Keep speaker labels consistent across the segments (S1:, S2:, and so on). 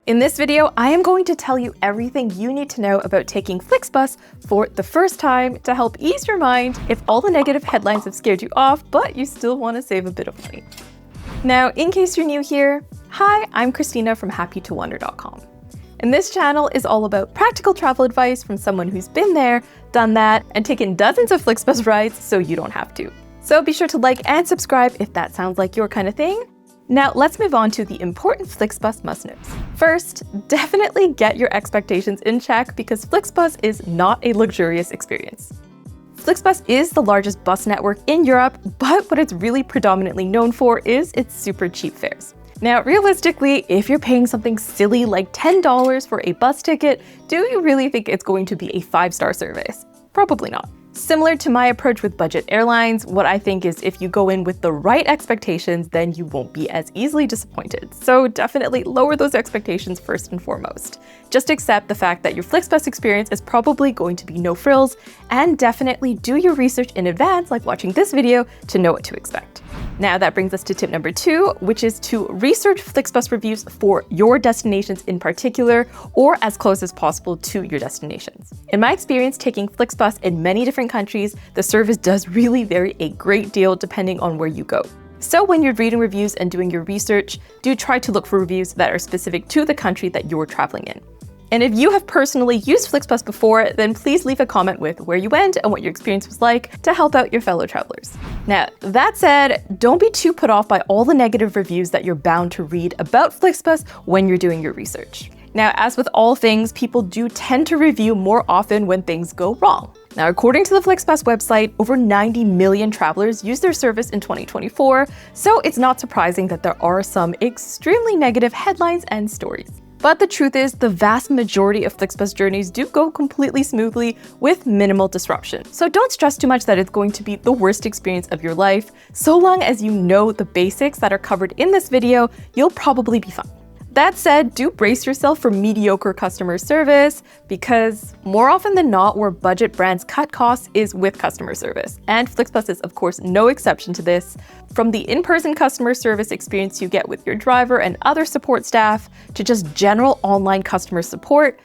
S1: In this video, I am going to tell you everything you need to know about taking Flixbus for the first time to help ease your mind if all the negative headlines have scared you off, but you still want to save a bit of money. Now, in case you're new here, hi, I'm Christina from happytowonder.com. And this channel is all about practical travel advice from someone who's been there, done that, and taken dozens of Flixbus rides so you don't have to. So be sure to like and subscribe if that sounds like your kind of thing. Now let's move on to the important Flixbus must-knows. First, definitely get your expectations in check because Flixbus is not a luxurious experience. Flixbus is the largest bus network in Europe, but what it's really predominantly known for is its super cheap fares. Now, realistically, if you're paying something silly like $10 for a bus ticket, do you really think it's going to be a 5-star service? Probably not. Similar to my approach with budget airlines, what I think is if you go in with the right expectations, then you won't be as easily disappointed. So definitely lower those expectations first and foremost. Just accept the fact that your Flixbus experience is probably going to be no frills, and definitely do your research in advance, like watching this video, to know what to expect. Now that brings us to tip number 2, which is to research Flixbus reviews for your destinations in particular, or as close as possible to your destinations. In my experience taking Flixbus in many different countries, the service does really vary a great deal depending on where you go. So when you're reading reviews and doing your research, do try to look for reviews that are specific to the country that you're traveling in. And if you have personally used Flixbus before, then please leave a comment with where you went and what your experience was like to help out your fellow travelers. Now, that said, don't be too put off by all the negative reviews that you're bound to read about Flixbus when you're doing your research. Now, as with all things, people do tend to review more often when things go wrong. Now, according to the Flixbus website, over 90 million travelers used their service in 2024, so it's not surprising that there are some extremely negative headlines and stories. But the truth is, the vast majority of Flixbus journeys do go completely smoothly with minimal disruption. So don't stress too much that it's going to be the worst experience of your life. So long as you know the basics that are covered in this video, you'll probably be fine. That said, do brace yourself for mediocre customer service because more often than not, where budget brands cut costs is with customer service. And Flixbus is of course no exception to this. From the in-person customer service experience you get with your driver and other support staff to just general online customer support,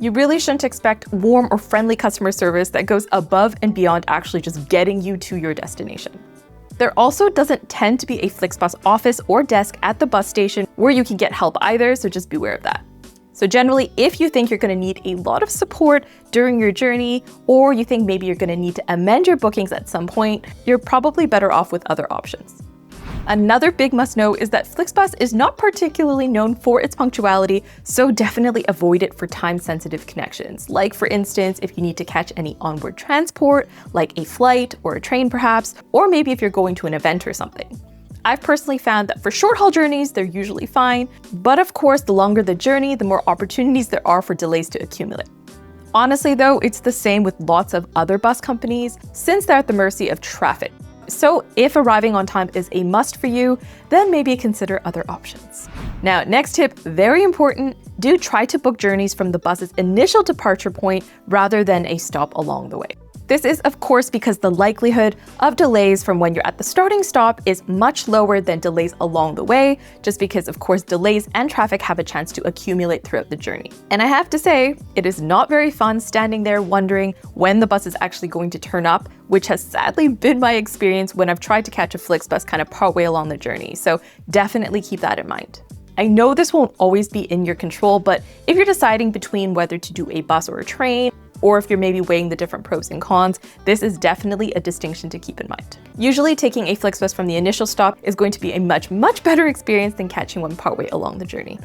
S1: you really shouldn't expect warm or friendly customer service that goes above and beyond actually just getting you to your destination. There also doesn't tend to be a Flixbus office or desk at the bus station where you can get help either, so just beware of that. So generally, if you think you're going to need a lot of support during your journey, or you think maybe you're going to need to amend your bookings at some point, you're probably better off with other options. Another big must-know is that Flixbus is not particularly known for its punctuality, so definitely avoid it for time-sensitive connections. Like for instance, if you need to catch any onboard transport, like a flight or a train perhaps, or maybe if you're going to an event or something. I've personally found that for short-haul journeys, they're usually fine, but of course, the longer the journey, the more opportunities there are for delays to accumulate. Honestly though, it's the same with lots of other bus companies, since they're at the mercy of traffic. So if arriving on time is a must for you, then maybe consider other options. Now, next tip, very important, do try to book journeys from the bus's initial departure point rather than a stop along the way. This is of course because the likelihood of delays from when you're at the starting stop is much lower than delays along the way, just because of course delays and traffic have a chance to accumulate throughout the journey. And I have to say, it is not very fun standing there wondering when the bus is actually going to turn up, which has sadly been my experience when I've tried to catch a Flixbus kind of partway along the journey. So definitely keep that in mind. I know this won't always be in your control, but if you're deciding between whether to do a bus or a train, or if you're maybe weighing the different pros and cons, this is definitely a distinction to keep in mind. Usually taking a Flixbus from the initial stop is going to be a much better experience than catching one partway along the journey.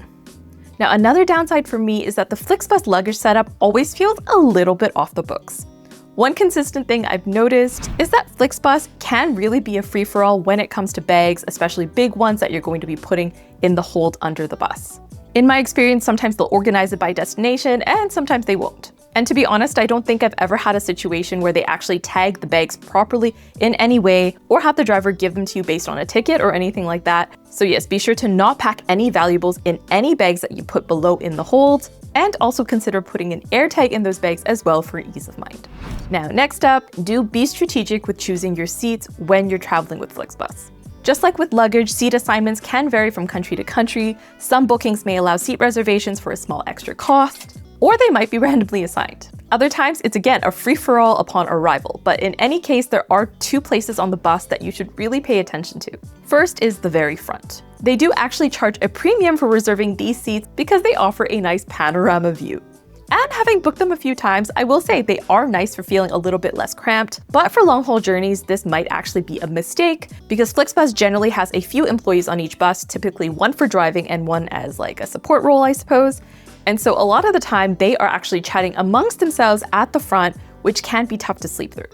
S1: Now, another downside for me is that the Flixbus luggage setup always feels a little bit off the books. One consistent thing I've noticed is that Flixbus can really be a free-for-all when it comes to bags, especially big ones that you're going to be putting in the hold under the bus. In my experience, sometimes they'll organize it by destination and sometimes they won't. And to be honest, I don't think I've ever had a situation where they actually tag the bags properly in any way or have the driver give them to you based on a ticket or anything like that. So yes, be sure to not pack any valuables in any bags that you put below in the hold, and also consider putting an air tag in those bags as well for ease of mind. Now, next up, do be strategic with choosing your seats when you're traveling with Flixbus. Just like with luggage, seat assignments can vary from country to country. Some bookings may allow seat reservations for a small extra cost, or they might be randomly assigned. Other times, it's again a free-for-all upon arrival, but in any case, there are two places on the bus that you should really pay attention to. First is the very front. They do actually charge a premium for reserving these seats because they offer a nice panorama view. And having booked them a few times, I will say they are nice for feeling a little bit less cramped, but for long-haul journeys, this might actually be a mistake because Flixbus generally has a few employees on each bus, typically one for driving and one as like a support role, I suppose. And so a lot of the time, they are actually chatting amongst themselves at the front, which can be tough to sleep through.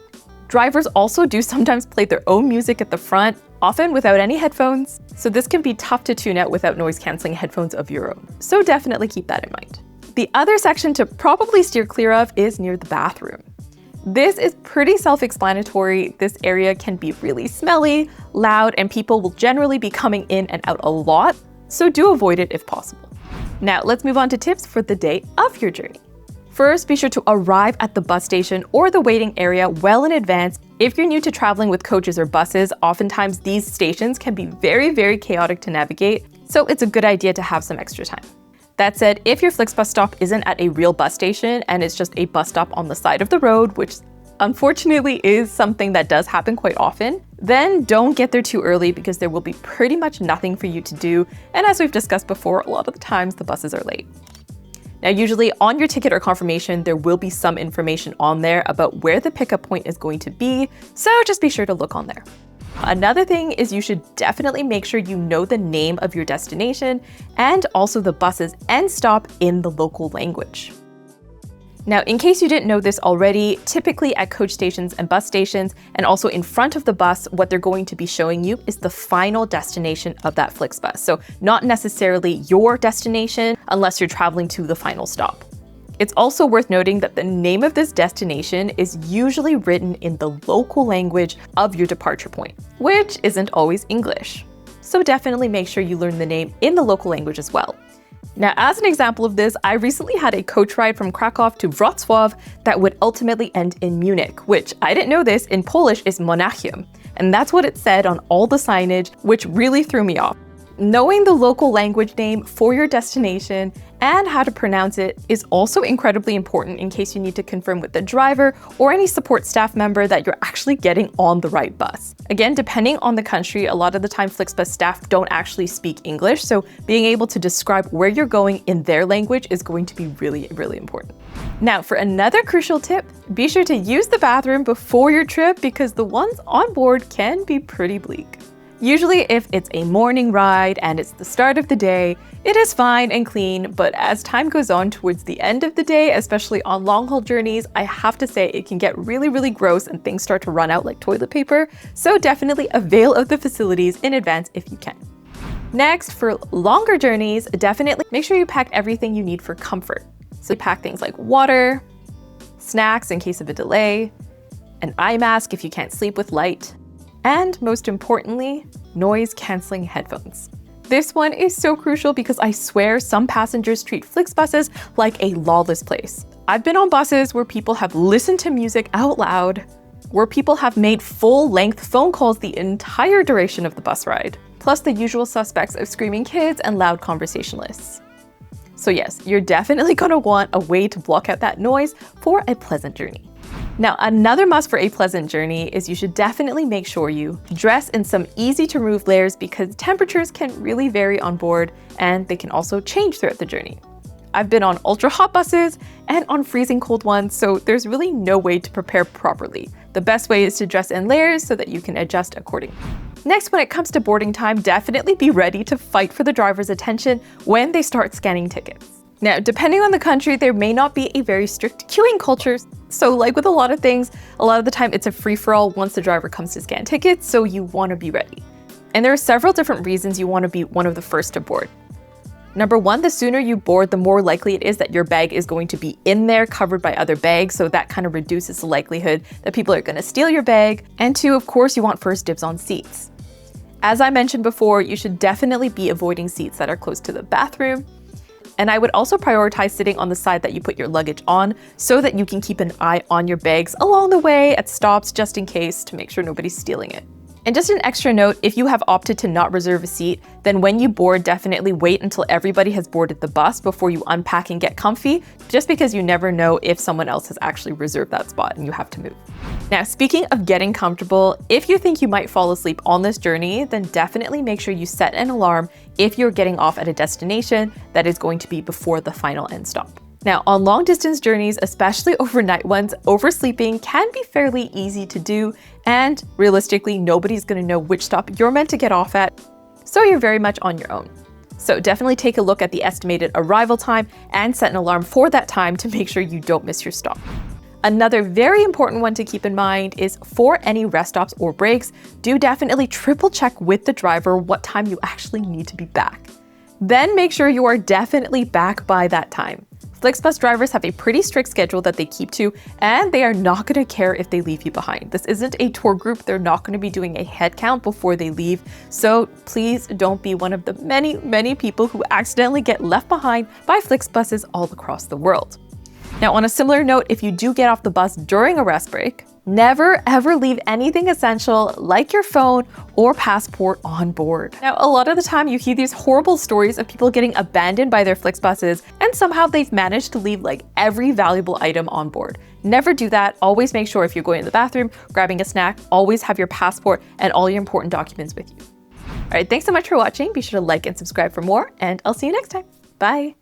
S1: Drivers also do sometimes play their own music at the front, often without any headphones, so this can be tough to tune out without noise-canceling headphones of your own. So definitely keep that in mind. The other section to probably steer clear of is near the bathroom. This is pretty self-explanatory. This area can be really smelly, loud, and people will generally be coming in and out a lot, so do avoid it if possible. Now let's move on to tips for the day of your journey. First, be sure to arrive at the bus station or the waiting area well in advance. If you're new to traveling with coaches or buses, oftentimes these stations can be very, very chaotic to navigate, so it's a good idea to have some extra time. That said, if your Flixbus stop isn't at a real bus station and it's just a bus stop on the side of the road, which unfortunately is something that does happen quite often, then don't get there too early because there will be pretty much nothing for you to do. And as we've discussed before, a lot of the times the buses are late. Now, usually on your ticket or confirmation, there will be some information on there about where the pickup point is going to be, so just be sure to look on there. Another thing is you should definitely make sure you know the name of your destination and also the bus's end stop in the local language. Now, in case you didn't know this already, typically at coach stations and bus stations, and also in front of the bus, what they're going to be showing you is the final destination of that Flixbus. So not necessarily your destination unless you're traveling to the final stop. It's also worth noting that the name of this destination is usually written in the local language of your departure point, which isn't always English. So definitely make sure you learn the name in the local language as well. Now, as an example of this, I recently had a coach ride from Krakow to Wrocław that would ultimately end in Munich, which I didn't know this, in Polish is Monachium. And that's what it said on all the signage, which really threw me off. Knowing the local language name for your destination and how to pronounce it is also incredibly important in case you need to confirm with the driver or any support staff member that you're actually getting on the right bus. Again, depending on the country, a lot of the time Flixbus staff don't actually speak English, so being able to describe where you're going in their language is going to be really, really important. Now, for another crucial tip, be sure to use the bathroom before your trip because the ones on board can be pretty bleak. Usually if it's a morning ride and it's the start of the day, it is fine and clean, but as time goes on towards the end of the day, especially on long-haul journeys, I have to say it can get really, really gross and things start to run out like toilet paper, so definitely avail of the facilities in advance if you can. Next, for longer journeys, definitely make sure you pack everything you need for comfort. So pack things like water, snacks in case of a delay, an eye mask if you can't sleep with light, and most importantly, noise-canceling headphones. This one is so crucial because I swear some passengers treat Flixbuses like a lawless place. I've been on buses where people have listened to music out loud, where people have made full-length phone calls the entire duration of the bus ride, plus the usual suspects of screaming kids and loud conversationalists. So yes, you're definitely going to want a way to block out that noise for a pleasant journey. Now, another must for a pleasant journey is you should definitely make sure you dress in some easy to remove layers because temperatures can really vary on board and they can also change throughout the journey. I've been on ultra hot buses and on freezing cold ones, so there's really no way to prepare properly. The best way is to dress in layers so that you can adjust accordingly. Next, when it comes to boarding time, definitely be ready to fight for the driver's attention when they start scanning tickets. Now, depending on the country, there may not be a very strict queuing culture. So like with a lot of things, a lot of the time it's a free-for-all once the driver comes to scan tickets, so you want to be ready. And there are several different reasons you want to be one of the first to board. Number one, the sooner you board, the more likely it is that your bag is going to be in there covered by other bags, so that kind of reduces the likelihood that people are going to steal your bag. And two, of course, you want first dibs on seats. As I mentioned before, you should definitely be avoiding seats that are close to the bathroom. And I would also prioritize sitting on the side that you put your luggage on so that you can keep an eye on your bags along the way at stops just in case to make sure nobody's stealing it. And just an extra note, if you have opted to not reserve a seat, then when you board, definitely wait until everybody has boarded the bus before you unpack and get comfy, just because you never know if someone else has actually reserved that spot and you have to move. Now, speaking of getting comfortable, if you think you might fall asleep on this journey, then definitely make sure you set an alarm if you're getting off at a destination that is going to be before the final end stop. Now, on long distance journeys, especially overnight ones, oversleeping can be fairly easy to do, and realistically, nobody's gonna know which stop you're meant to get off at, so you're very much on your own. So definitely take a look at the estimated arrival time and set an alarm for that time to make sure you don't miss your stop. Another very important one to keep in mind is for any rest stops or breaks, do definitely triple check with the driver what time you actually need to be back. Then make sure you are definitely back by that time. Flixbus drivers have a pretty strict schedule that they keep to, and they are not going to care if they leave you behind. This isn't a tour group. They're not going to be doing a head count before they leave. So please don't be one of the many people who accidentally get left behind by Flixbuses all across the world. Now, on a similar note, if you do get off the bus during a rest break, never ever leave anything essential like your phone or passport on board. Now, a lot of the time you hear these horrible stories of people getting abandoned by their Flixbuses, and somehow they've managed to leave like every valuable item on board. Never do that. Always make sure if you're going to the bathroom, grabbing a snack, always have your passport and all your important documents with you. All right, thanks so much for watching. Be sure to like and subscribe for more, and I'll see you next time. Bye.